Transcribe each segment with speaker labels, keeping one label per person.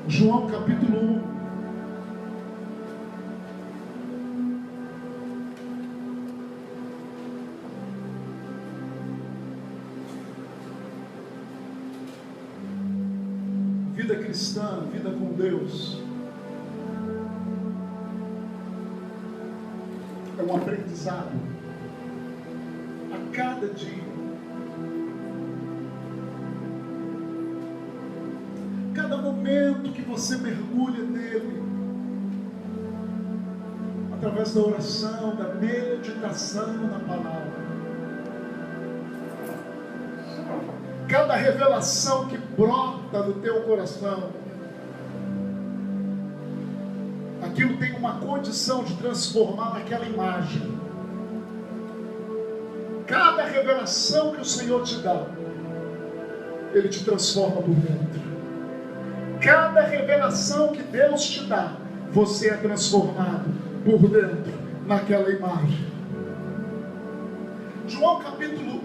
Speaker 1: João capítulo 1. Vida cristã, vida com Deus, é um aprendizado a cada dia. Cada momento que você mergulha nele, através da oração, da meditação na palavra, cada revelação que brota no teu coração, aquilo tem uma condição de transformar naquela imagem. Cada revelação que o Senhor te dá, Ele te transforma por dentro. Cada revelação que Deus te dá, você é transformado por dentro naquela imagem. João capítulo 1.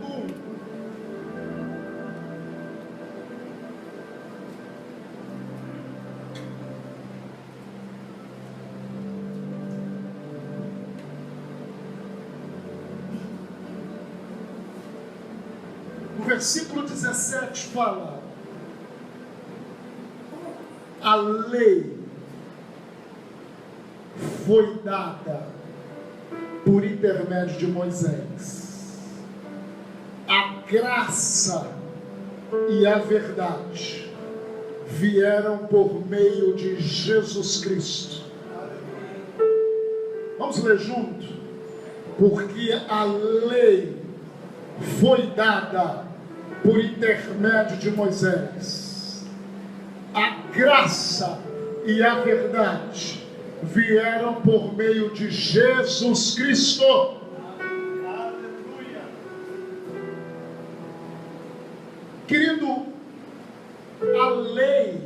Speaker 1: O versículo 17 fala: a lei foi dada por intermédio de Moisés. A graça e a verdade vieram por meio de Jesus Cristo. Vamos ler junto? Porque a lei foi dada por intermédio de Moisés. A graça e a verdade vieram por meio de Jesus Cristo. Aleluia. Querido, a lei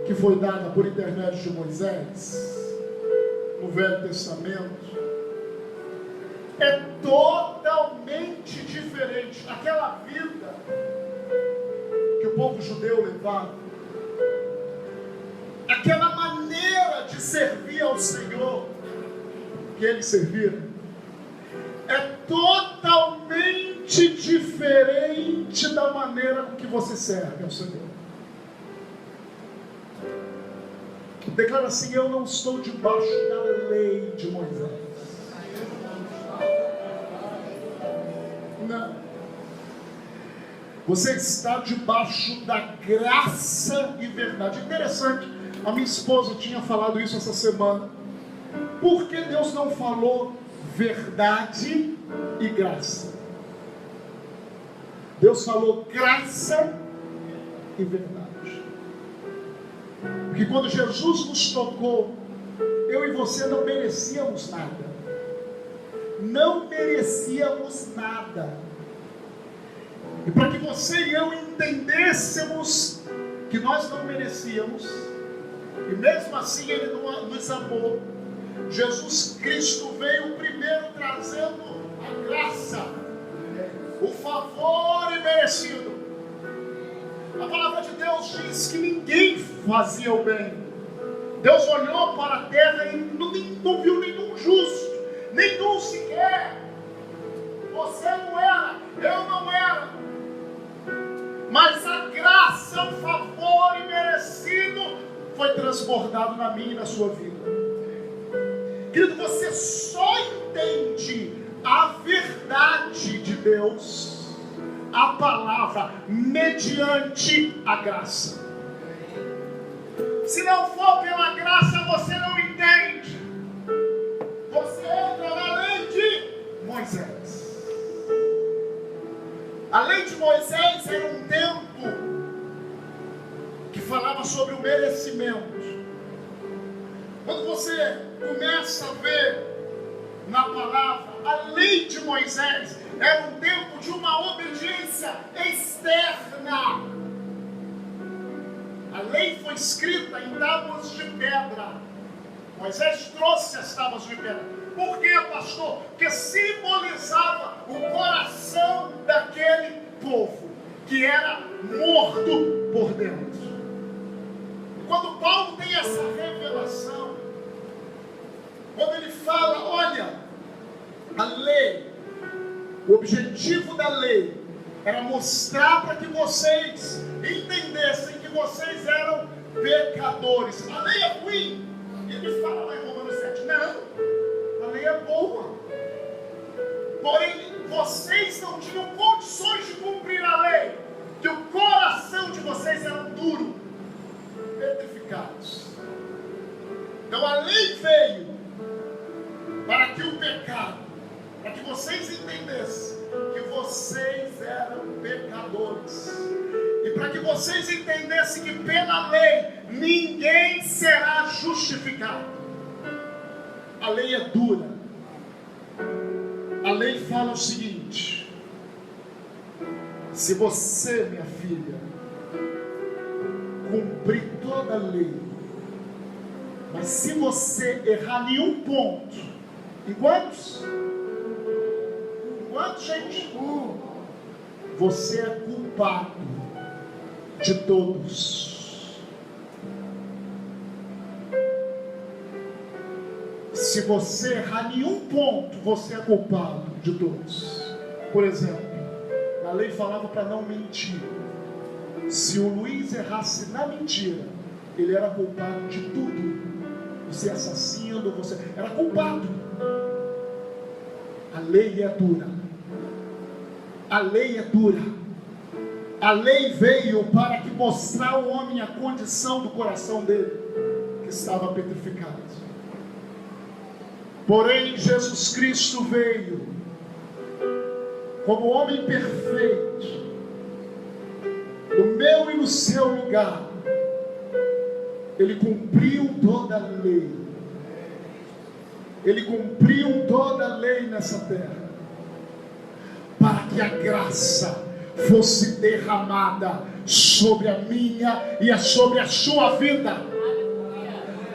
Speaker 1: que foi dada por intermédio de Moisés no Velho Testamento é totalmente diferente. Aquela vida que o povo judeu levava, aquela maneira de servir ao Senhor que eles serviram, é totalmente diferente da maneira com que você serve ao Senhor. Declara assim: eu não estou debaixo da lei de Moisés. Não. Você está debaixo da graça e verdade. Interessante, a minha esposa tinha falado isso essa semana. Por que Deus não falou verdade e graça? Deus falou graça e verdade. Porque quando Jesus nos tocou, eu e você não merecíamos nada. Não merecíamos nada. E para que você e eu entendêssemos que nós não merecíamos, e mesmo assim Ele nos amou, Jesus Cristo veio primeiro trazendo a graça, o favor imerecido. A palavra de Deus diz que ninguém fazia o bem. Deus olhou para a terra e não viu nenhum justo, nenhum sequer. Você não era, eu não era. Mas a graça, o favor imerecido foi transbordado na minha e na sua vida. Querido, você só entende a verdade de Deus, a palavra, mediante a graça. Se não for pela graça, você não entende. Você entra na lei de Moisés. A lei de Moisés era um tempo que falava sobre o merecimento. Quando você começa a ver na palavra, a lei de Moisés era um tempo de uma obediência externa. A lei foi escrita em tábuas de pedra. Moisés trouxe as tábuas de pedra. Por quê, pastor? Porque simbolizava o coração daquele povo, que era morto por dentro. E quando Paulo tem essa revelação, quando ele fala, olha, a lei, o objetivo da lei era mostrar para que vocês entendessem que vocês eram pecadores. A lei é ruim. E ele fala lá em Romanos 7, não, a lei é boa. Porém, vocês não tinham condições de cumprir a lei, que o coração de vocês era duro, petrificados. Então a lei veio para que o pecado, para que vocês entendessem que vocês eram pecadores, e para que vocês entendessem que pela lei ninguém será justificado. A lei é dura. A lei fala o seguinte: se você, minha filha, cumprir toda a lei, mas se você errar em um ponto, em quantos? Quantos, gente? Você é culpado de todos. Se você errar em um ponto, você é culpado de todos. Por exemplo, a lei falava para não mentir. Se o Luiz errasse na mentira, ele era culpado de tudo. Você é assassino, você era culpado. A lei é dura. A lei é dura. A lei veio para que mostrar ao homem a condição do coração dele, que estava petrificado. Porém, Jesus Cristo veio como homem perfeito, no meu e no seu lugar. Ele cumpriu toda a lei. Ele cumpriu toda a lei nessa terra, para que a graça fosse derramada sobre a minha e sobre a sua vida,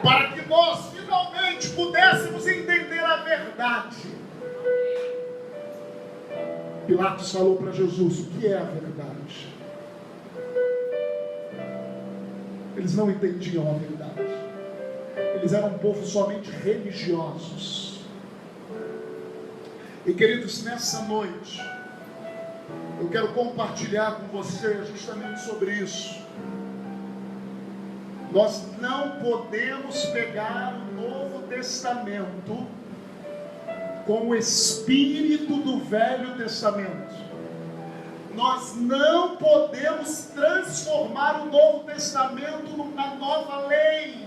Speaker 1: para que nós finalmente pudéssemos entender a verdade. Pilatos falou para Jesus: o que é a verdade? Eles não entendiam a verdade. Eles eram um povo somente religiosos. E queridos, nessa noite eu quero compartilhar com você justamente sobre isso. Nós não podemos pegar o Novo Testamento com o espírito do Velho Testamento. Nós não podemos transformar o Novo Testamento na nova lei.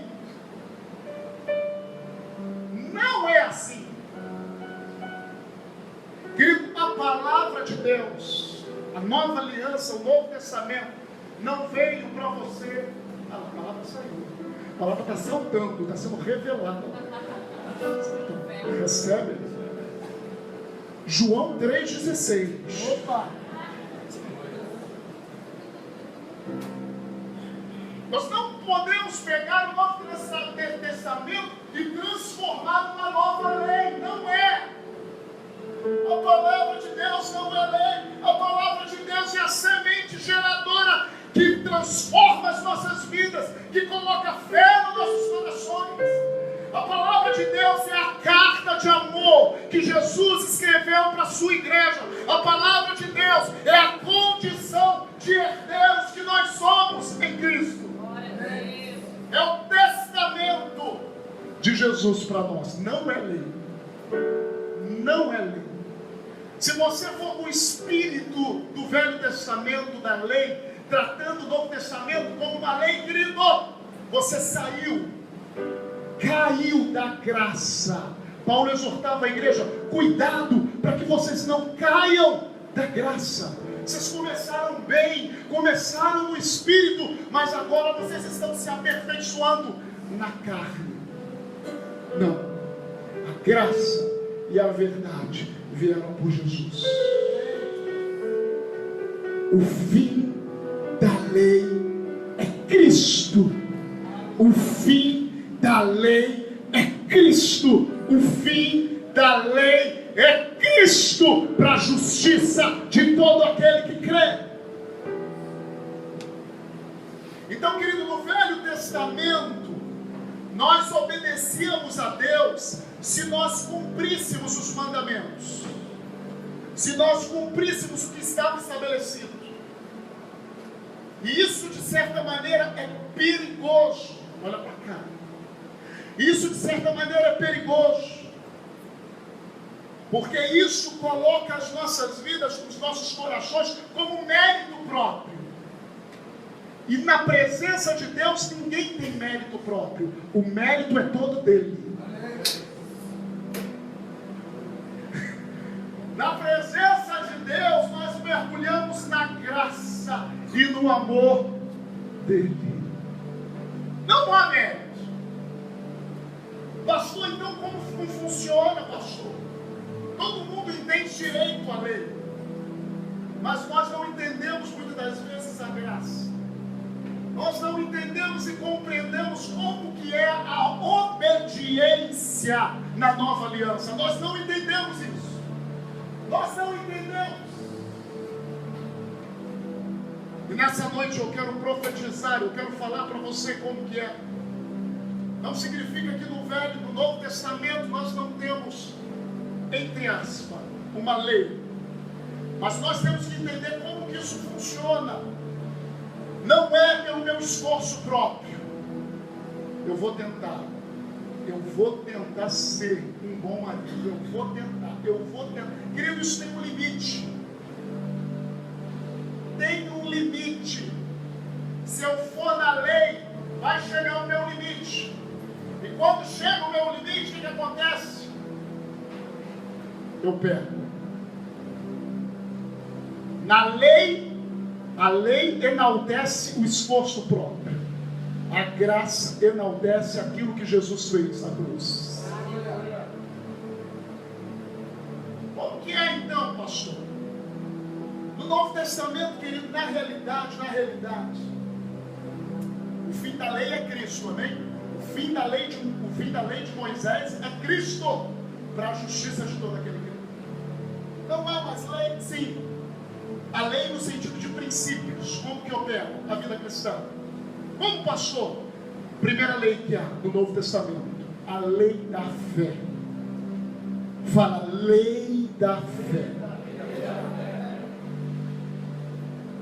Speaker 1: Não é assim. Querido, a palavra de Deus, a nova aliança, o Novo Testamento, não veio para você. A palavra saiu. A palavra está saltando, está sendo revelada. Recebe? João 3,16. Opa! Nós não podemos pegar o Novo Testamento e transformar numa nova lei. Não é. A palavra de Deus não é lei. A palavra de Deus é a semente geradora que transforma as nossas vidas, que coloca fé nos nossos corações. A palavra de Deus é a carta de amor que Jesus escreveu para a sua igreja. A palavra de Deus é a condição de herdeiros que nós somos em Cristo. É o testamento de Jesus para nós. Não é lei. Não é lei. Se você for com o espírito do Velho Testamento, da lei, tratando o Novo Testamento como uma lei, querido, você caiu da graça. Paulo exortava a igreja: cuidado para que vocês não caiam da graça. Vocês começaram bem, começaram no espírito, mas agora vocês estão se aperfeiçoando na carne. Não, a graça e a verdade vieram por Jesus. O fim da lei é Cristo. O fim da lei é Cristo. O fim da lei é Cristo, para a justiça de todo aquele que crê. Testamento, nós obedecíamos a Deus se nós cumpríssemos os mandamentos, se nós cumpríssemos o que estava estabelecido. E isso, de certa maneira, é perigoso. Olha para cá. Isso, de certa maneira, é perigoso. Porque isso coloca as nossas vidas, os nossos corações, como mérito próprio. E na presença de Deus, ninguém tem mérito próprio. O mérito é todo dele. Na presença de Deus, nós mergulhamos na graça e no amor dele. Não há mérito. Pastor, então como funciona, pastor? Todo mundo entende direito a lei, mas nós não entendemos muitas das vezes a graça. Nós não entendemos e compreendemos como que é a obediência na nova aliança. Nós não entendemos isso. Nós não entendemos. E nessa noite eu quero profetizar, eu quero falar para você como que é. Não significa que no Velho e no Novo Testamento nós não temos, entre aspas, uma lei. Mas nós temos que entender como que isso funciona. Não é pelo meu esforço próprio. Eu vou tentar ser um bom marido. Eu vou tentar. Querido, isso tem um limite. Tem um limite. Se eu for na lei, vai chegar o meu limite. E quando chega o meu limite, o que acontece? Eu perco. Na lei, a lei enaltece o esforço próprio. A graça enaltece aquilo que Jesus fez na cruz. Como que é então, pastor? No Novo Testamento, querido, na realidade, o fim da lei é Cristo, amém? O fim da lei de Moisés é Cristo, para a justiça de todo aquele que crê. Não há mais lei, sim. A lei no sentido de princípios, como que opera a vida cristã. Como, pastor? Primeira lei que há no Novo Testamento, a lei da fé. Fala, lei da fé.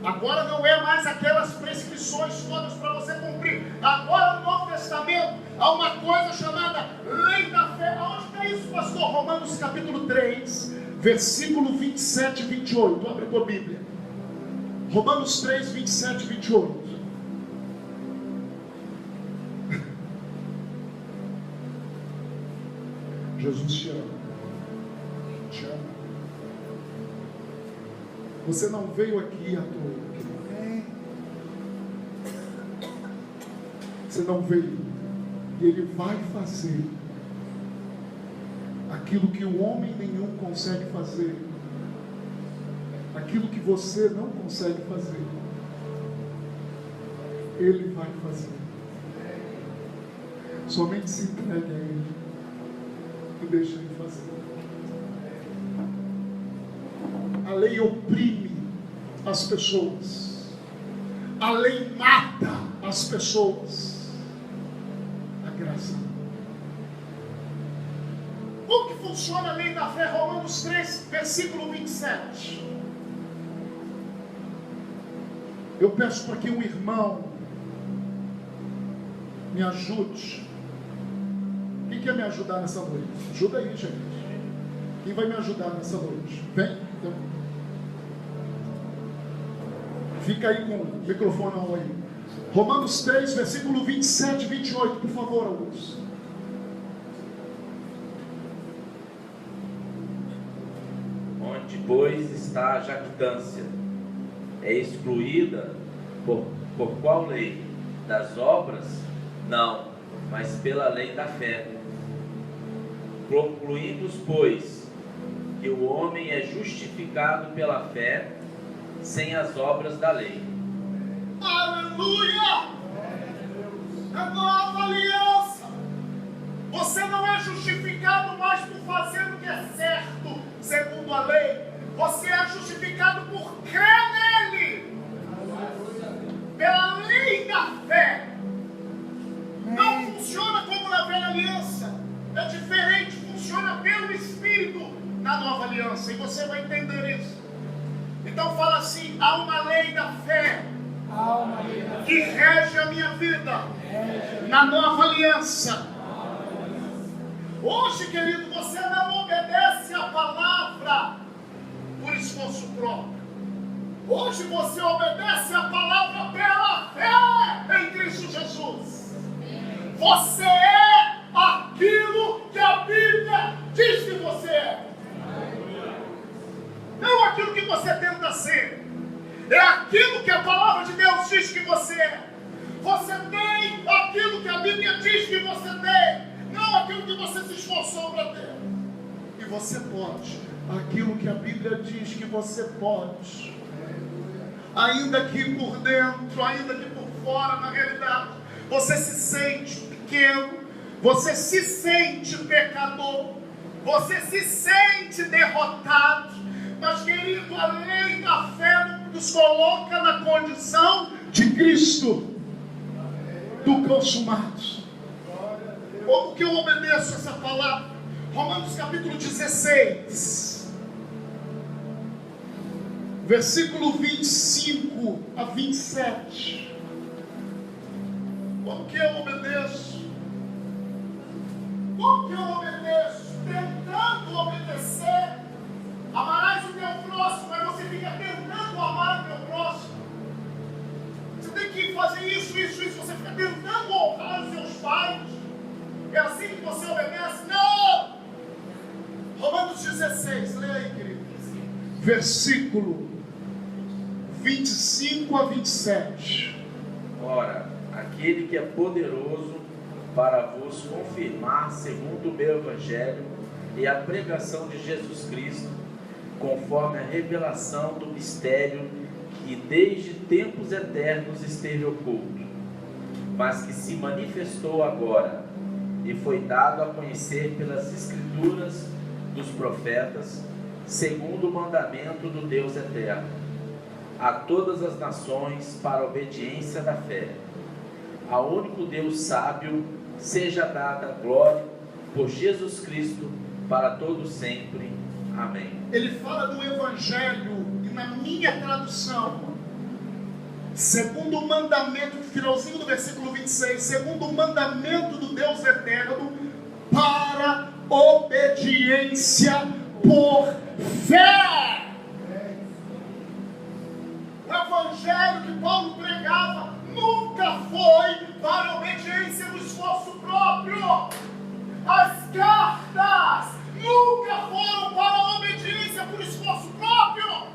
Speaker 1: Agora não é mais aquelas prescrições todas para você cumprir. Agora no Novo Testamento há uma coisa chamada lei da fé. Aonde está isso, pastor? Romanos capítulo 3, versículo 27 e 28. Abre a tua Bíblia. Romanos 3, 27 e 28. Jesus te ama. Te ama. Você não veio aqui à toa. Você não veio. E Ele vai fazer aquilo que o homem nenhum consegue fazer. Aquilo que você não consegue fazer. Ele vai fazer. Somente se entregue a Ele e deixa Ele fazer. A lei oprime as pessoas. A lei mata as pessoas. A graça. Como que funciona a lei da fé? Romanos 3, versículo 27. Eu peço para que um irmão me ajude. Quem quer me ajudar nessa noite? Ajuda aí, gente. Quem vai me ajudar nessa noite? Vem. Então. Fica aí com o microfone aí. Romanos 3, versículo 27 e 28, por favor, Augusto.
Speaker 2: Onde, pois, está a jactância? É excluída por qual lei? Das obras? Não, mas pela lei da fé. Concluímos, pois, que o homem é justificado pela fé, sem as obras da lei.
Speaker 1: Aleluia! A nova aliança. Você não é justificado mais por fazer o que é certo, segundo a lei. Você é justificado por crer nele. Pela lei da fé. aliança, e você vai entender isso. Então fala assim: há uma lei da fé que rege a minha vida na nova aliança. Hoje, querido, você não obedece a palavra por esforço próprio. Hoje você obedece a palavra pela fé em Cristo Jesus. Você é aquilo que a Bíblia diz que você é. Não aquilo que você tenta ser. É aquilo que a palavra de Deus diz que você é. Você tem aquilo que a Bíblia diz que você tem. Não aquilo que você se esforçou para ter. E você pode aquilo que a Bíblia diz que você pode. Ainda que por dentro, ainda que por fora, na realidade, você se sente pequeno, você se sente pecador, você se sente derrotado. Mas, querido, a lei da fé nos coloca na condição de Cristo, do consumado. Como que eu obedeço essa palavra? Romanos capítulo 16, versículo 25 a 27. Como que eu obedeço? Como que eu obedeço? Tentando obedecer. Amarás o teu próximo, mas você fica tentando amar o teu próximo. Você tem que fazer isso. Você fica tentando honrar os seus pais. É assim que você obedece? Não! Romanos 16, leia aí, querido. Versículo 25 a 27.
Speaker 2: Ora, aquele que é poderoso para vos confirmar segundo o meu evangelho e a pregação de Jesus Cristo, conforme a revelação do mistério que desde tempos eternos esteve oculto, mas que se manifestou agora e foi dado a conhecer pelas Escrituras dos profetas, segundo o mandamento do Deus eterno, a todas as nações para a obediência da fé. Ao único Deus sábio seja dada glória por Jesus Cristo para todos sempre. Amém.
Speaker 1: Ele fala do Evangelho, e na minha tradução, segundo o mandamento, finalzinho do versículo 26, segundo o mandamento do Deus eterno, para obediência por fé. O Evangelho que Paulo pregava nunca foi para obediência no esforço próprio. As cartas nunca foram para a obediência por esforço próprio.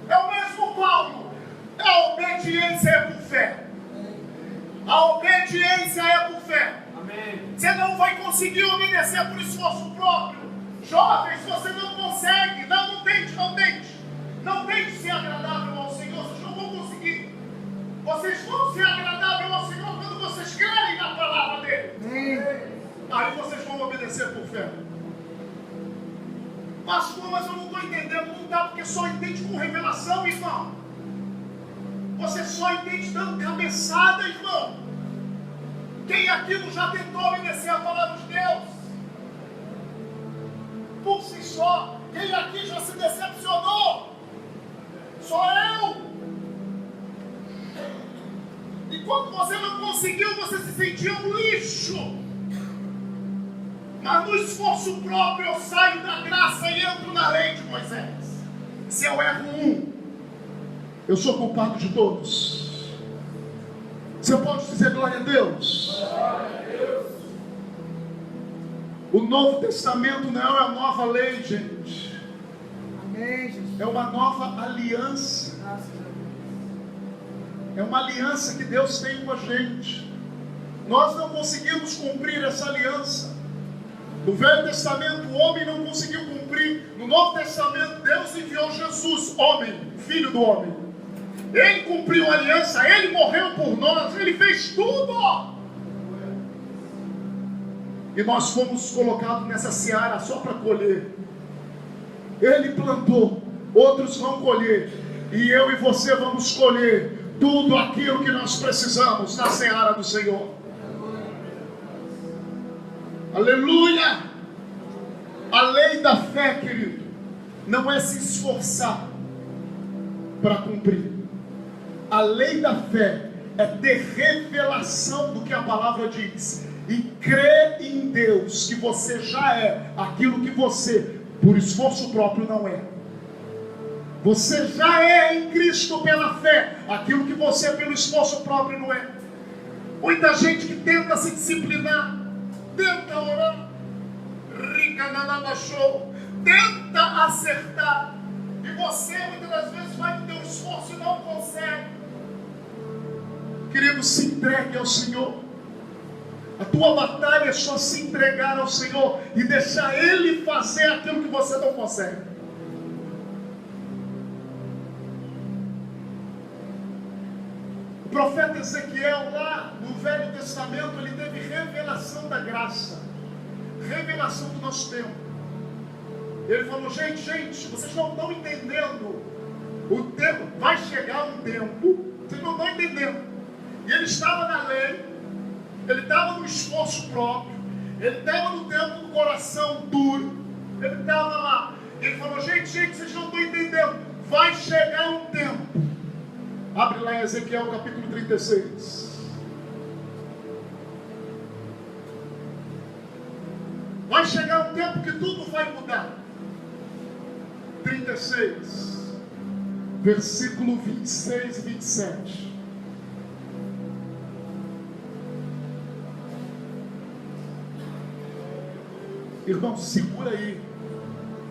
Speaker 1: É o mesmo Paulo. A obediência é por fé. A obediência é por fé. Amém. Você não vai conseguir obedecer por esforço próprio. Jovens, você não consegue. Não tente. Não tente ser agradável ao Senhor. Vocês não vão conseguir. Vocês vão ser agradável ao Senhor quando vocês crerem na palavra dele. Aí vocês vão obedecer por fé. Pastor, mas eu não estou entendendo. Não dá, porque só entende com revelação, irmão. Você só entende dando cabeçada, irmão. Quem aqui não já tentou obedecer a palavra de Deus? Por si só. Quem aqui já se decepcionou? Só eu. E quando você não conseguiu, você se sentia um lixo. Mas no esforço próprio eu saio da graça e entro na lei de Moisés. Se eu erro um, eu sou culpado de todos. Você pode dizer glória a Deus? Glória a Deus. O Novo Testamento não é uma nova lei, gente. Amém, Jesus. É uma nova aliança. É uma aliança que Deus tem com a gente. Nós não conseguimos cumprir essa aliança. No Velho Testamento o homem não conseguiu cumprir. No Novo Testamento Deus enviou Jesus, homem, filho do homem. Ele cumpriu a aliança, ele morreu por nós, ele fez tudo. E nós fomos colocados nessa seara só para colher. Ele plantou, outros vão colher. E eu e você vamos colher tudo aquilo que nós precisamos na seara do Senhor. Aleluia! A lei da fé, querido, não é se esforçar para cumprir. A lei da fé é ter revelação do que a palavra diz e crer em Deus que você já é aquilo que você, por esforço próprio, não é. Você já é em Cristo pela fé aquilo que você pelo esforço próprio não é. Muita gente que tenta se disciplinar, tenta orar, tenta acertar, e você muitas das vezes vai no teu esforço e não consegue. Querido, se entregue ao Senhor. A tua batalha é só se entregar ao Senhor e deixar Ele fazer aquilo que você não consegue. O profeta Ezequiel, lá no Velho Testamento, ele teve revelação da graça, revelação do nosso tempo. Ele falou: gente, vocês não estão entendendo o tempo, vai chegar um tempo, vocês não estão entendendo. E ele estava na lei, ele estava no esforço próprio, ele estava no tempo do coração duro, ele estava lá. Ele falou: gente, vocês não estão entendendo, vai chegar um tempo. Abre lá em Ezequiel capítulo 36. Vai chegar um tempo que tudo vai mudar. 36, versículo 26 e 27. Irmão, segura aí,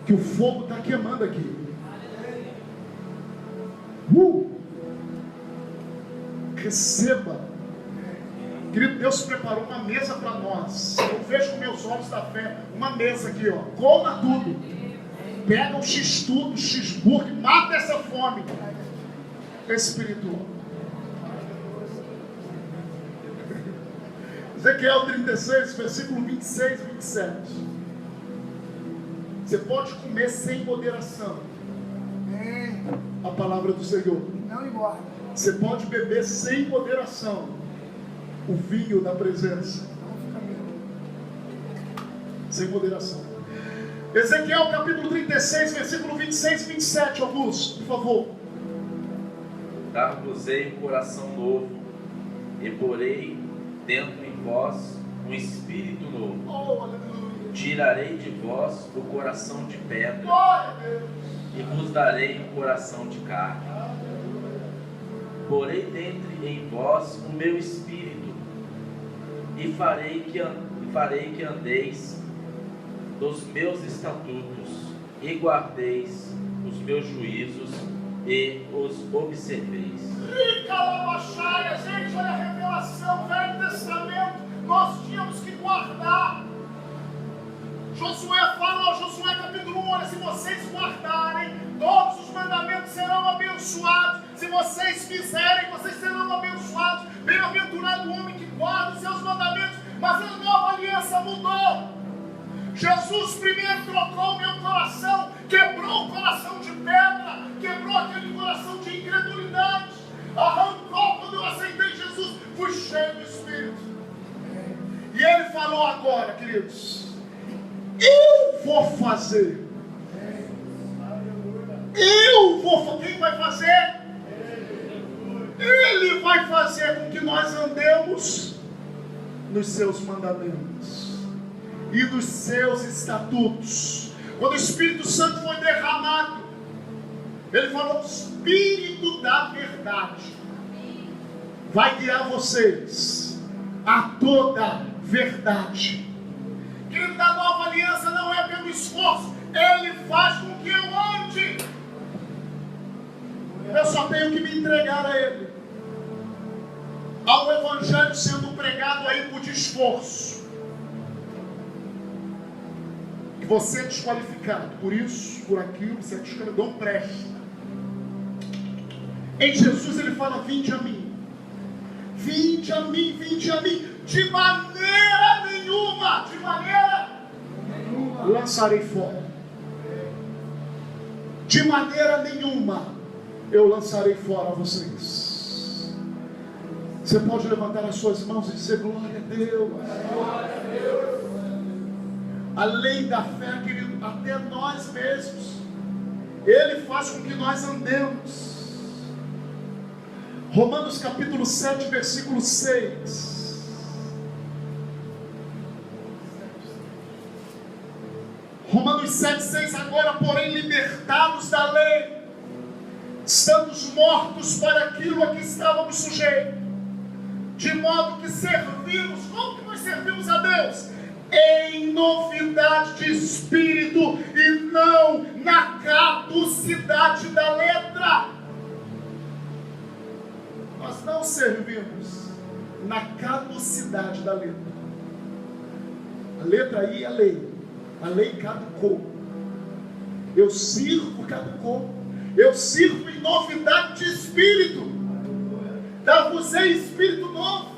Speaker 1: que o fogo está queimando aqui. Receba. Querido, Deus preparou uma mesa para nós. Eu vejo com meus olhos da fé uma mesa aqui, ó. Coma tudo. Pega um x-tudo, x-burger, mata essa fome espiritual. Ezequiel 36, versículo 26 e 27. Você pode comer sem moderação a palavra do Senhor.
Speaker 3: Não engorda.
Speaker 1: Você pode beber sem moderação o vinho da presença. Sem moderação. Ezequiel capítulo 36, versículo 26 e 27, Augusto, por favor.
Speaker 2: Dar-vos-ei um coração novo, e porei dentro em vós um espírito novo.
Speaker 1: Oh, aleluia.
Speaker 2: Tirarei de vós o coração de pedra,
Speaker 1: Glória a Deus.
Speaker 2: e vos darei um coração de carne. Porei dentro em vós o meu espírito, e farei que andeis dos meus estatutos, e guardeis os meus juízos, e os observeis.
Speaker 1: Rica Labachaia, gente, olha a revelação, Velho Testamento, nós tínhamos que guardar. Josué fala, Josué capítulo 1, olha, se vocês guardarem, todos os mandamentos serão abençoados. Se vocês fizerem, vocês serão abençoados. Bem-aventurado o homem que guarda os seus mandamentos. Mas a nova aliança mudou. Jesus primeiro trocou meu coração, quebrou o coração de pedra, quebrou aquele coração de incredulidade, arrancou. Quando eu aceitei Jesus, fui cheio do Espírito. E Ele falou agora, queridos, eu vou fazer. Eu vou fazer. Quem vai fazer? Ele vai fazer com que nós andemos nos seus mandamentos e dos seus estatutos. Quando o Espírito Santo foi derramado, Ele falou: o Espírito da verdade vai guiar vocês a toda verdade. Querido, da nova aliança não é pelo esforço, Ele faz com que eu ande. Eu só tenho que me entregar a Ele. Há um evangelho sendo pregado aí por esforço, e você é desqualificado por isso, por aquilo, você é desqualificado, não presta. Em Jesus Ele fala: vinde a mim, vinde a mim, vinde a mim. De maneira nenhuma, lançarei fora. De maneira nenhuma eu lançarei fora vocês. Você pode levantar as suas mãos e dizer: glória a Deus. Glória a Deus. A lei da fé, querido, até nós mesmos Ele faz com que nós andemos. Romanos capítulo 7, versículo 6. Romanos 7, 6. Agora, porém, libertados da lei, estamos mortos para aquilo a que estávamos sujeitos, de modo que servimos. Como que nós servimos a Deus? Em novidade de espírito e não na caducidade da letra. Nós não servimos na caducidade da letra. A letra aí é a lei. A lei caducou. Eu sirvo, caducou. Eu sirvo em novidade de espírito. Dar-vos-ei espírito novo,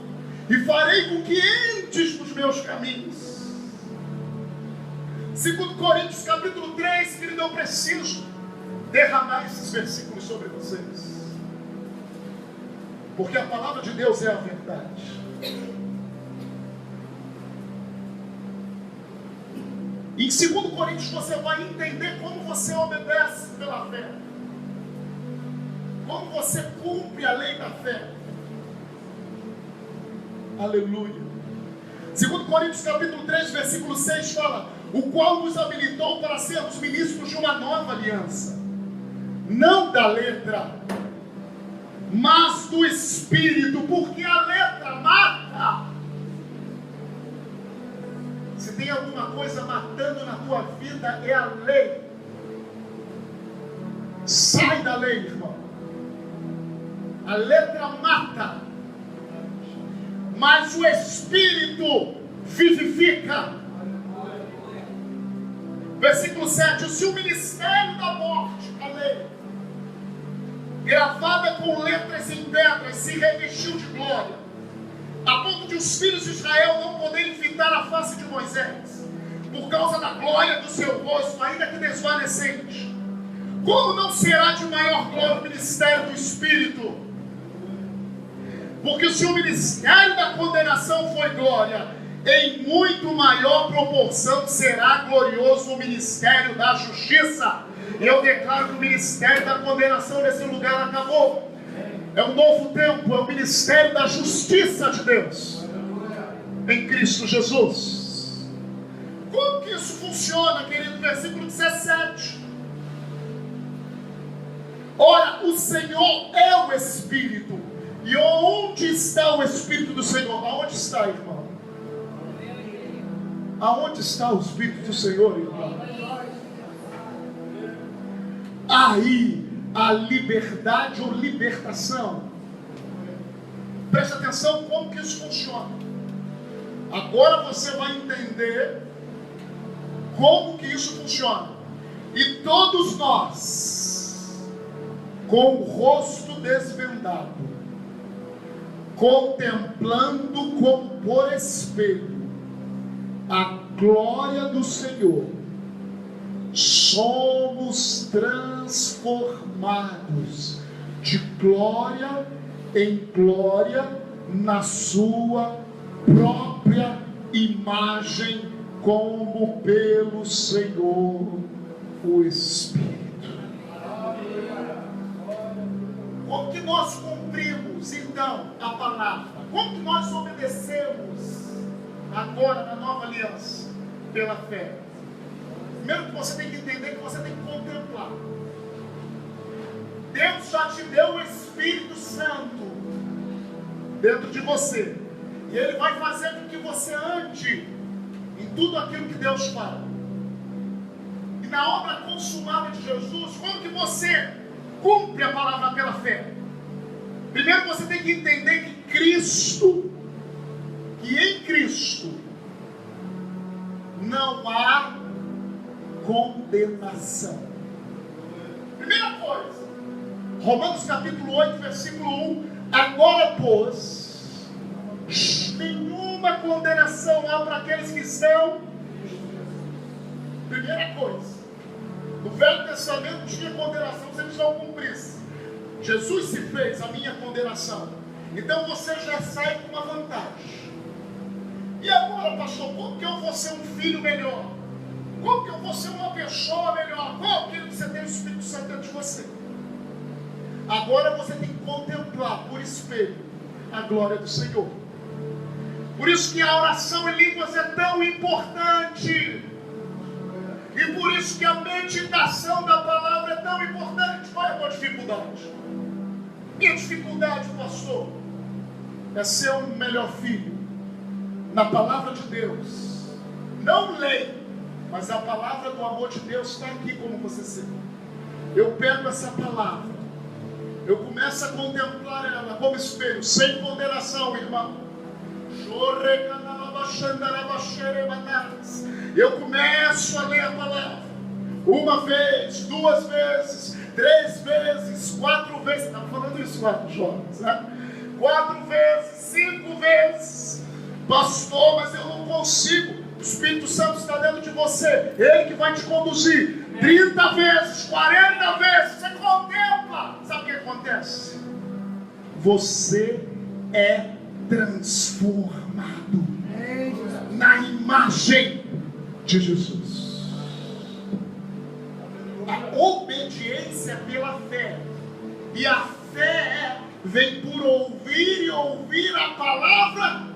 Speaker 1: e farei com que entres nos meus caminhos. 2 Coríntios capítulo 3, querido, eu preciso derramar esses versículos sobre vocês, porque a palavra de Deus é a verdade. Em 2 Coríntios você vai entender como você obedece pela fé, como você cumpre a lei da fé. Aleluia. 2 Coríntios capítulo 3, versículo 6 fala: o qual nos habilitou para sermos ministros de uma nova aliança, não da letra, mas do Espírito, porque a letra mata. Se tem alguma coisa matando na tua vida, é a lei. Sai da lei, irmão. A letra mata, mas o Espírito vivifica. Versículo 7. Se o ministério da morte, a lei, gravada com letras em pedras, se revestiu de glória, a ponto de os filhos de Israel não poderem fitar a face de Moisés, por causa da glória do seu rosto, ainda que desvanecente, como não será de maior glória o ministério do Espírito? Porque se o ministério da condenação foi glória, em muito maior proporção será glorioso o ministério da justiça. E eu declaro que o ministério da condenação nesse lugar acabou. É um novo tempo, é o ministério da justiça de Deus em Cristo Jesus. Como que isso funciona, querido? Versículo 17. Ora, o Senhor é o Espírito. E onde está o Espírito do Senhor? Aonde está, irmão? Aonde está o Espírito do Senhor, irmão? Aí a liberdade ou libertação. Preste atenção como que isso funciona. Agora você vai entender como que isso funciona. E todos nós, com o rosto desvendado, contemplando como por espelho a glória do Senhor, somos transformados de glória em glória na sua própria imagem, como pelo Senhor o Espírito. Como que nós cumprimos então a palavra? Como que nós obedecemos agora na nova aliança? Pela fé. Primeiro que você tem que entender, que você tem que contemplar. Deus já te deu o Espírito Santo dentro de você, e Ele vai fazer com que você ande em tudo aquilo que Deus fala. E na obra consumada de Jesus, como que você cumpre a palavra pela fé? Primeiro você tem que entender que em Cristo não há condenação. Primeira coisa, Romanos capítulo 8, versículo 1: agora, pois, nenhuma condenação há para aqueles que estão. Primeira coisa, no Velho Testamento não tinha condenação se eles não cumprissem. Jesus se fez a minha condenação, então você já sai com uma vantagem. E agora, pastor, como que eu vou ser um filho melhor? Como que eu vou ser uma pessoa melhor? Como que você tem o Espírito Santo dentro de você? Agora você tem que contemplar por espelho a glória do Senhor. Por isso que a oração em línguas é tão importante. E por isso que a meditação da palavra é tão importante. Qual é a tua dificuldade? Minha dificuldade, pastor, é ser um melhor filho na palavra de Deus. Não lei, mas a palavra do amor de Deus está aqui como você sente. Eu pego essa palavra, eu começo a contemplar ela como espelho, sem condenação, irmão. Eu começo a ler a palavra, uma vez, duas vezes, 3 vezes, 4 vezes. Estava falando isso lá, jovens, né? 4 vezes, 5 vezes. Pastor, mas eu não consigo. O Espírito Santo está dentro de você, Ele que vai te conduzir. 30 vezes, 40 vezes, você contempla. Sabe o que acontece? Você é transformado na imagem de Jesus. A obediência é pela fé, e a fé vem por ouvir e ouvir a palavra.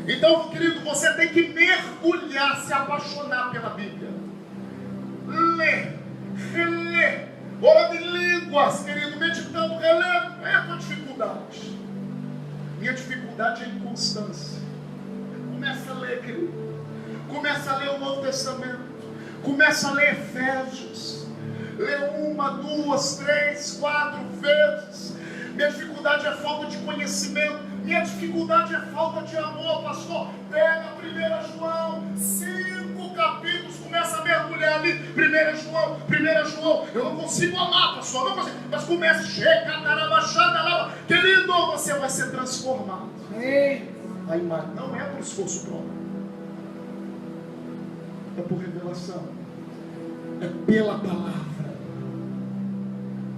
Speaker 1: Então, querido, você tem que mergulhar, se apaixonar pela Bíblia. Ler, reler, orando em línguas, querido, meditando, relendo. É a tua dificuldade. Minha dificuldade é a inconstância. Começa a ler, querido. Começa a ler o Novo Testamento. Começa a ler Efésios. Lê 1, 2, 3, 4 vezes. Minha dificuldade é falta de conhecimento. Minha dificuldade é falta de amor, pastor. Pega 1 João, 5 capítulos, começa a mergulhar ali. 1 João. Eu não consigo amar, pastor, não consigo. Mas começa, querido, você vai ser transformado. A imagem não é por esforço próprio, é por revelação, é pela palavra.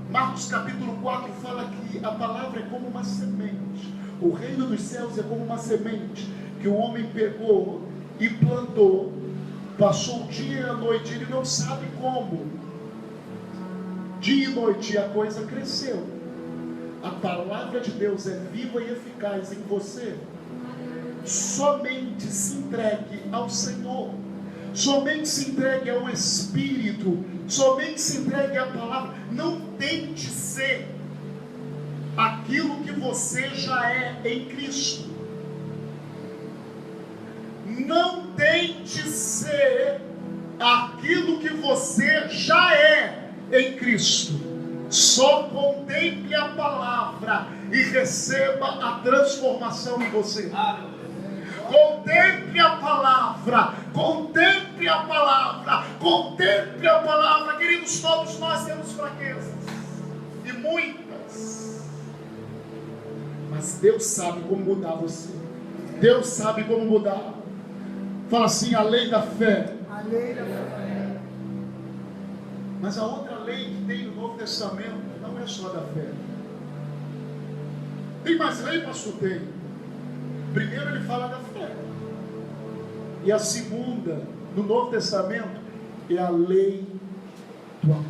Speaker 1: Marcos capítulo 4 fala que a palavra é como uma semente. O reino dos céus é como uma semente que o homem pegou e plantou. Passou o dia e a noite, ele não sabe como. Dia e noite, a coisa cresceu. A palavra de Deus é viva e eficaz em você. Somente se entregue ao Senhor. Somente se entregue ao Espírito. Somente se entregue à palavra. Não tente ser aquilo que você já é em Cristo. Não tente ser aquilo que você já é em Cristo. Só contemple a palavra e receba a transformação em você. Contemple a palavra, contemple a palavra, contemple a palavra. Queridos, todos nós temos fraquezas, e muitas, mas Deus sabe como mudar você. Deus sabe como mudar. Fala assim: a lei da fé. A lei da fé. Mas a outra lei que tem no Novo Testamento não é só da fé. Tem mais lei, pastor? Tem. Primeiro ele fala da fé. E a segunda, no Novo Testamento, é a lei do amor.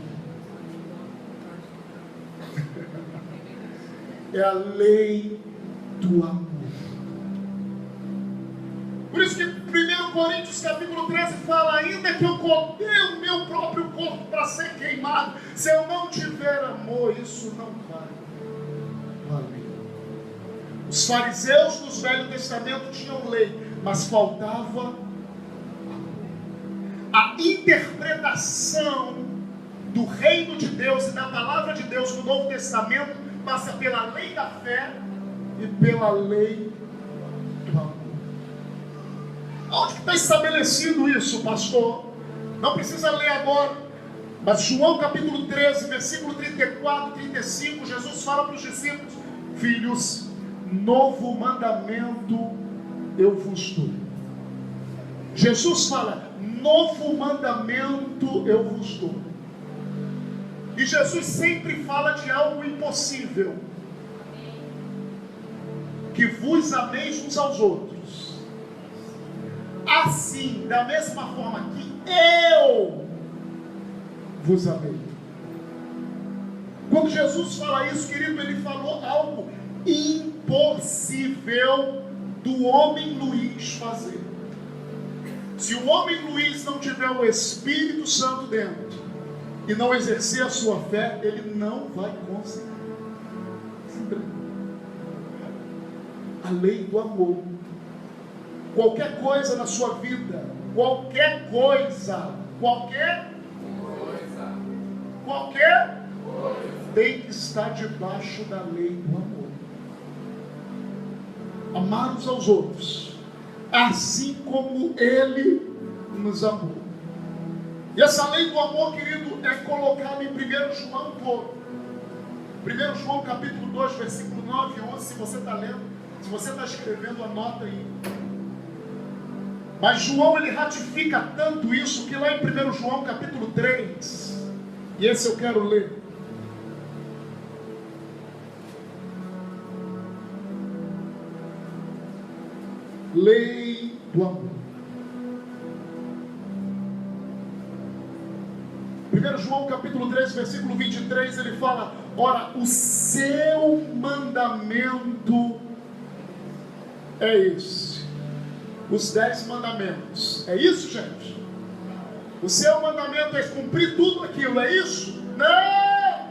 Speaker 1: É a lei do amor. Por isso que 1 Coríntios capítulo 13 fala: ainda que eu dê o meu próprio corpo para ser queimado, se eu não tiver amor, isso não vai valer. Os fariseus do Velho Testamento tinham lei, mas faltava a interpretação do reino de Deus e da palavra de Deus no Novo Testamento. Passa pela lei da fé e pela lei do amor. Onde que está estabelecido isso, pastor? Não precisa ler agora, mas João capítulo 13, versículo 34, 35, Jesus fala para os discípulos: filhos, novo mandamento eu vos dou. Jesus fala: novo mandamento eu vos dou. E Jesus sempre fala de algo impossível: que vos ameis uns aos outros. Assim, da mesma forma que eu vos amei. Quando Jesus fala isso, querido, ele falou algo impossível do homem Luiz fazer. Se o homem Luiz não tiver o Espírito Santo dentro e não exercer a sua fé, ele não vai conseguir. A lei do amor. Qualquer coisa na sua vida, qualquer coisa, tem que estar debaixo da lei do amor. Amar uns aos outros, assim como Ele nos amou. E essa lei do amor, querido, é colocada em 1 João todo. 1 João capítulo 2, versículo 9 e 11, se você está lendo, se você está escrevendo, anota aí. Mas João, ele ratifica tanto isso, que lá em 1 João capítulo 3, e esse eu quero ler. Lei do amor. 1 João capítulo 3, versículo 23, ele fala: ora, o seu mandamento é esse. Os 10 mandamentos. É isso, gente? O seu mandamento é cumprir tudo aquilo, é isso? Não!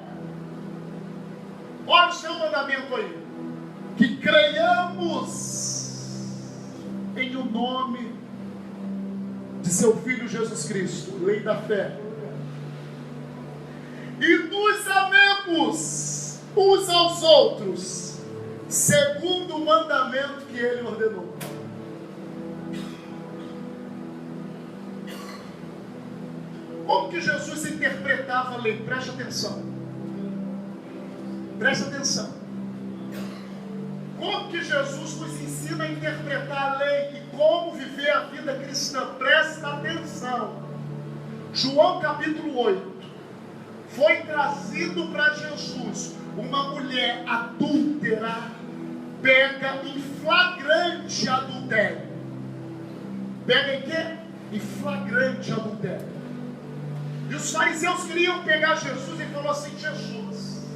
Speaker 1: Olha o seu mandamento aí. Que creiamos em o nome de seu Filho Jesus Cristo, lei da fé, e nos amemos uns aos outros, segundo o mandamento que Ele ordenou. Como que Jesus interpretava a lei? Preste atenção. Preste atenção. Como que Jesus nos ensina a interpretar a lei e como viver a vida cristã? Presta atenção. João capítulo 8. Foi trazido para Jesus uma mulher adúltera, pega em flagrante adultério. Pega em quê? Em flagrante adultério. E os fariseus queriam pegar Jesus e falou assim: Jesus,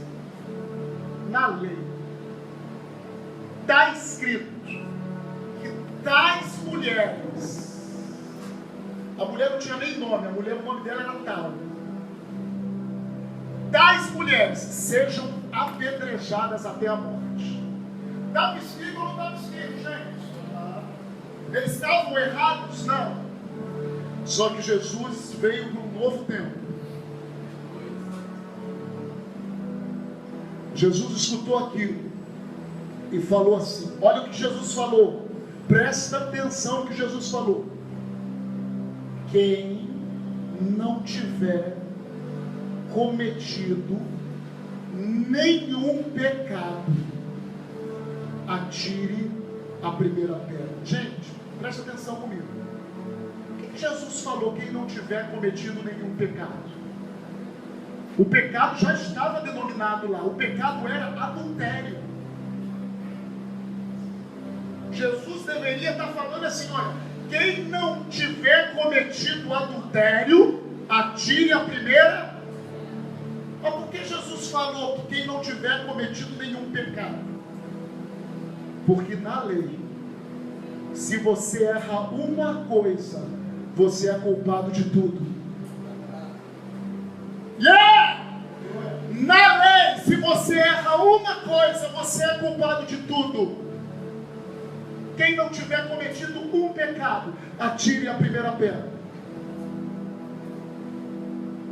Speaker 1: na lei está escrito que tais mulheres, a mulher não tinha nem nome, a mulher, o nome dela era tal, tais mulheres sejam apedrejadas até a morte. Estava escrito ou não estava escrito, gente? Eles estavam errados? Não. Só que Jesus veio para um novo tempo. Jesus escutou aquilo e falou assim: olha o que Jesus falou, presta atenção no que Jesus falou. Quem não tiver cometido nenhum pecado, atire a primeira pedra. Gente, presta atenção comigo. O que Jesus falou? Quem não tiver cometido nenhum pecado. O pecado já estava denominado lá. O pecado era adultério. Jesus deveria estar falando assim: olha, quem não tiver cometido adultério, atire a primeira. Mas por que Jesus falou que quem não tiver cometido nenhum pecado? Porque na lei, se você erra uma coisa, você é culpado de tudo. Na lei, se você erra uma coisa, você é culpado de tudo. Quem não tiver cometido um pecado, atire a primeira pedra.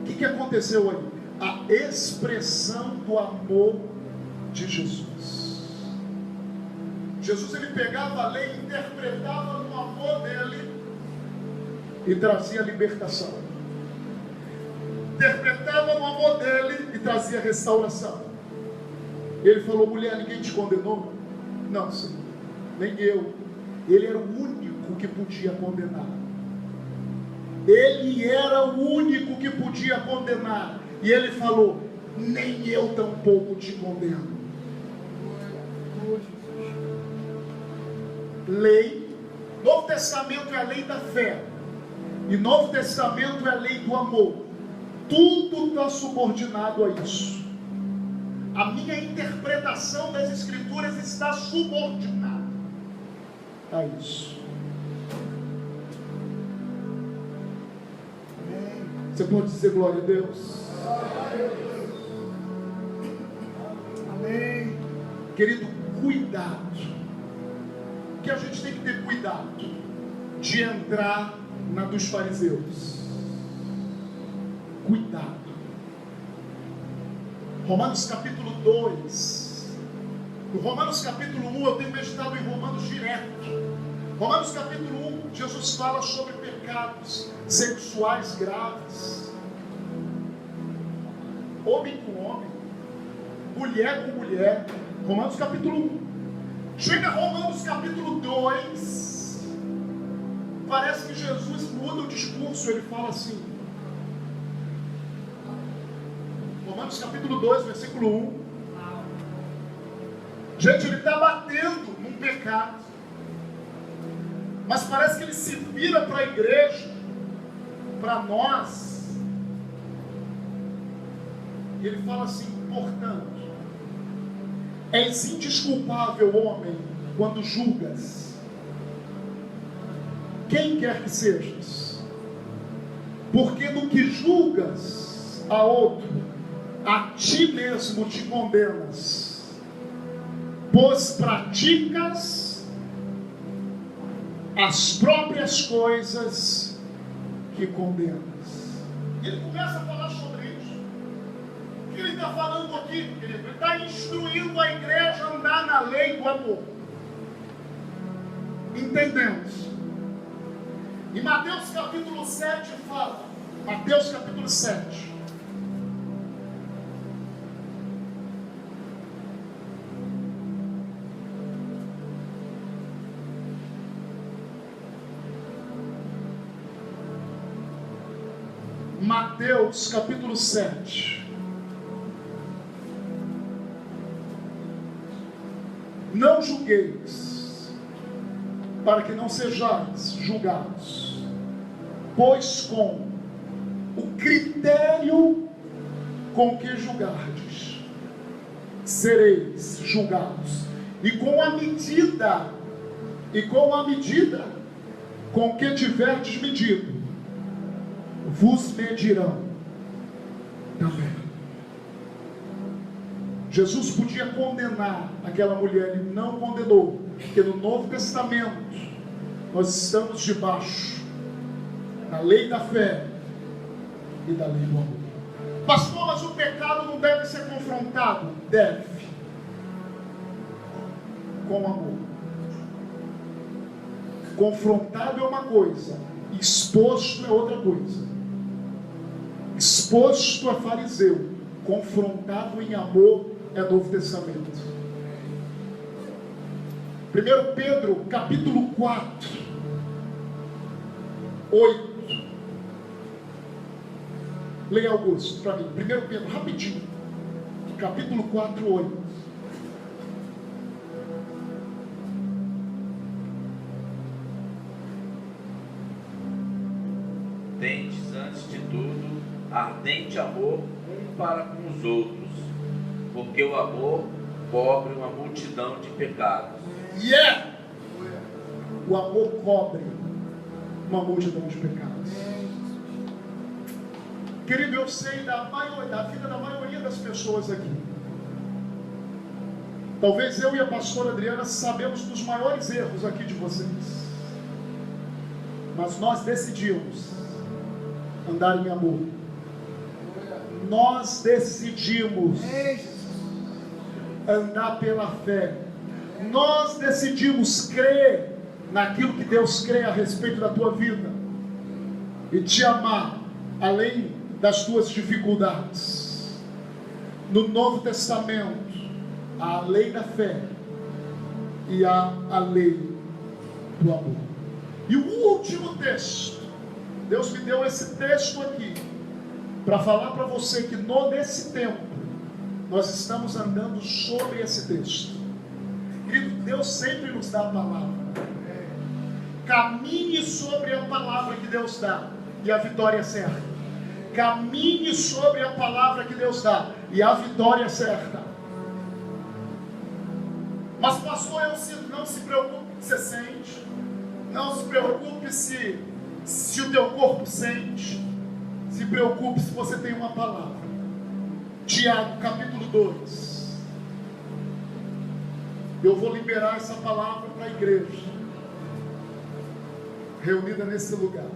Speaker 1: O que aconteceu aí? A expressão do amor de Jesus. Jesus, ele pegava a lei, interpretava no amor dele e trazia libertação. Interpretava no amor dele e trazia restauração. Ele falou: mulher, ninguém te condenou? Não, Senhor, nem eu. Ele era o único que podia condenar. Ele era o único que podia condenar. E ele falou: nem eu tampouco te condeno. Lei, Novo Testamento é a lei da fé. E Novo Testamento é a lei do amor. Tudo está subordinado a isso. A minha interpretação das Escrituras está subordinada a isso. Você pode dizer glória a Deus? Amém. Querido, cuidado. Que a gente tem que ter cuidado de entrar na dos fariseus. Cuidado. Romanos capítulo 2. No Romanos capítulo 1, eu tenho meditado em Romanos direto. Romanos capítulo 1, Jesus fala sobre pecados sexuais graves. Homem com homem, mulher com mulher. Romanos capítulo 1. Chega Romanos capítulo 2. Parece que Jesus muda o discurso. Ele fala assim. Romanos capítulo 2, versículo 1. Gente, ele está batendo num pecado. Mas parece que ele se vira para a igreja, para nós. E ele fala assim: portanto, és indesculpável, homem, quando julgas quem quer que sejas. Porque no que julgas a outro, a ti mesmo te condenas, pois praticas as próprias coisas que condenas. Ele começa a falar sobre isso. O que ele está falando aqui, querido? Ele está instruindo a igreja a andar na lei do amor. Entendemos? E Mateus capítulo 7 fala, Mateus capítulo 7. Mateus capítulo 7. Não julgueis, para que não sejais julgados, pois com o critério com que julgardes, sereis julgados, e com a medida com que tiverdes medido, vos medirão também. Jesus podia condenar aquela mulher, ele não condenou, porque no Novo Testamento nós estamos debaixo da lei da fé e da lei do amor. Pastor, mas o pecado não deve ser confrontado? Deve, com amor. Confrontado é uma coisa, exposto é outra coisa. Exposto é fariseu, confrontado em amor é Novo Testamento. 1 Pedro capítulo 4, 8. Leia Augusto para mim. 1 Pedro, rapidinho. Capítulo 4, 8.
Speaker 2: Tendes antes de tudo ardente amor um para com os outros, porque o amor cobre uma multidão de pecados.
Speaker 1: O amor cobre uma multidão de pecados. Querido, eu sei da vida da maioria das pessoas aqui. Talvez eu e a pastora Adriana sabemos dos maiores erros aqui de vocês. Mas nós decidimos andar em amor. Nós decidimos andar pela fé. Nós decidimos crer naquilo que Deus crê a respeito da tua vida e te amar além das tuas dificuldades. No Novo Testamento há a lei da fé e há a lei do amor. E o último texto, Deus me deu esse texto aqui para falar para você que nesse tempo nós estamos andando sobre esse texto. Querido, Deus sempre nos dá a palavra. Caminhe sobre a palavra que Deus dá, e a vitória é certa. Caminhe sobre a palavra que Deus dá, e a vitória é certa. Mas pastor, não se preocupe se você sente, não se preocupe se o teu corpo sente, se preocupe se você tem uma palavra. Tiago capítulo 2. Eu vou liberar essa palavra para a igreja reunida nesse lugar.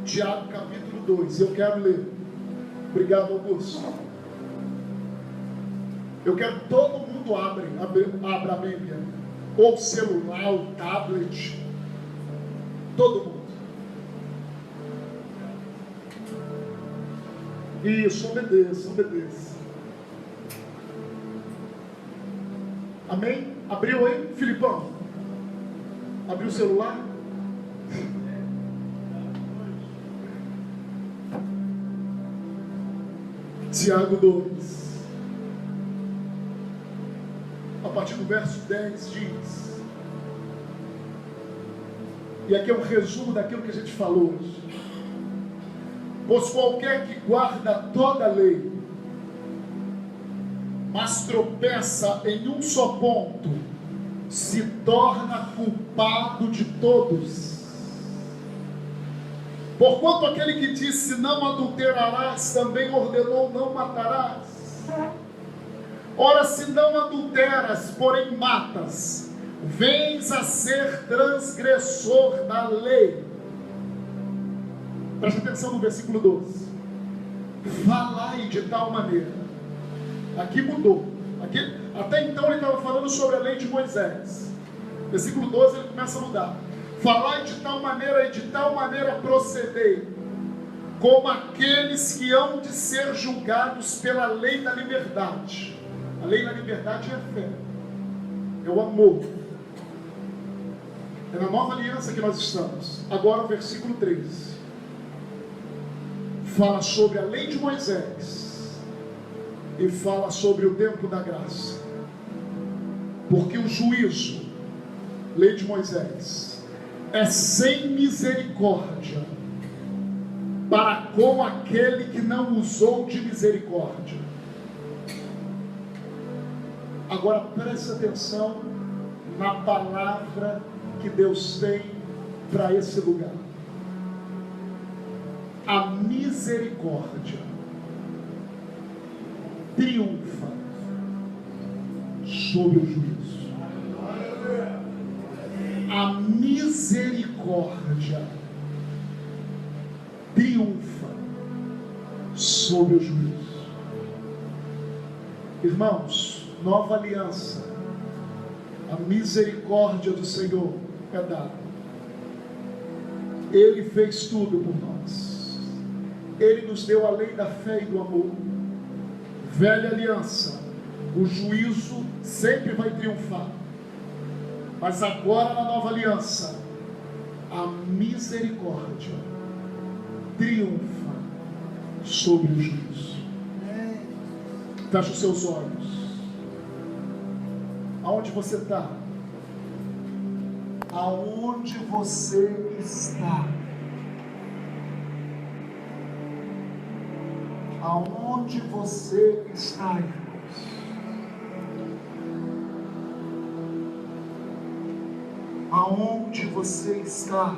Speaker 1: Tiago capítulo 2, eu quero ler. Obrigado, Augusto. Eu quero que todo mundo abra a Bíblia, ou o celular, o tablet, todo mundo. Isso, obedeça, obedeça. Amém? Abriu aí, Filipão? Abriu o celular? Tiago 2. A partir do verso 10 diz. E aqui é um resumo daquilo que a gente falou hoje. Pois qualquer que guarda toda a lei, mas tropeça em um só ponto, se torna culpado de todos. Porquanto aquele que disse não adulterarás, também ordenou não matarás. Ora, se não adulteras, porém matas, vens a ser transgressor da lei. Preste atenção no versículo 12. Falai de tal maneira. Aqui mudou. Até então ele estava falando sobre a lei de Moisés. Versículo 12 ele começa a mudar. Falai de tal maneira e de tal maneira procedei, como aqueles que hão de ser julgados pela lei da liberdade. A lei da liberdade é a fé, é o amor. É na nova aliança que nós estamos. Agora o versículo 13 fala sobre a lei de Moisés e fala sobre o tempo da graça. Porque o juízo, lei de Moisés, é sem misericórdia para com aquele que não usou de misericórdia. Agora preste atenção na palavra que Deus tem para esse lugar. A misericórdia triunfa sobre o juízo. A misericórdia triunfa sobre o juízo. Irmãos, nova aliança, a misericórdia do Senhor é dada. Ele fez tudo por nós. Ele nos deu a lei da fé e do amor. Velha aliança, o juízo sempre vai triunfar. Mas agora na nova aliança, a misericórdia triunfa sobre o juízo. Feche os seus olhos. Aonde você está? Aonde você está? Aonde você está, irmãos? Aonde você está?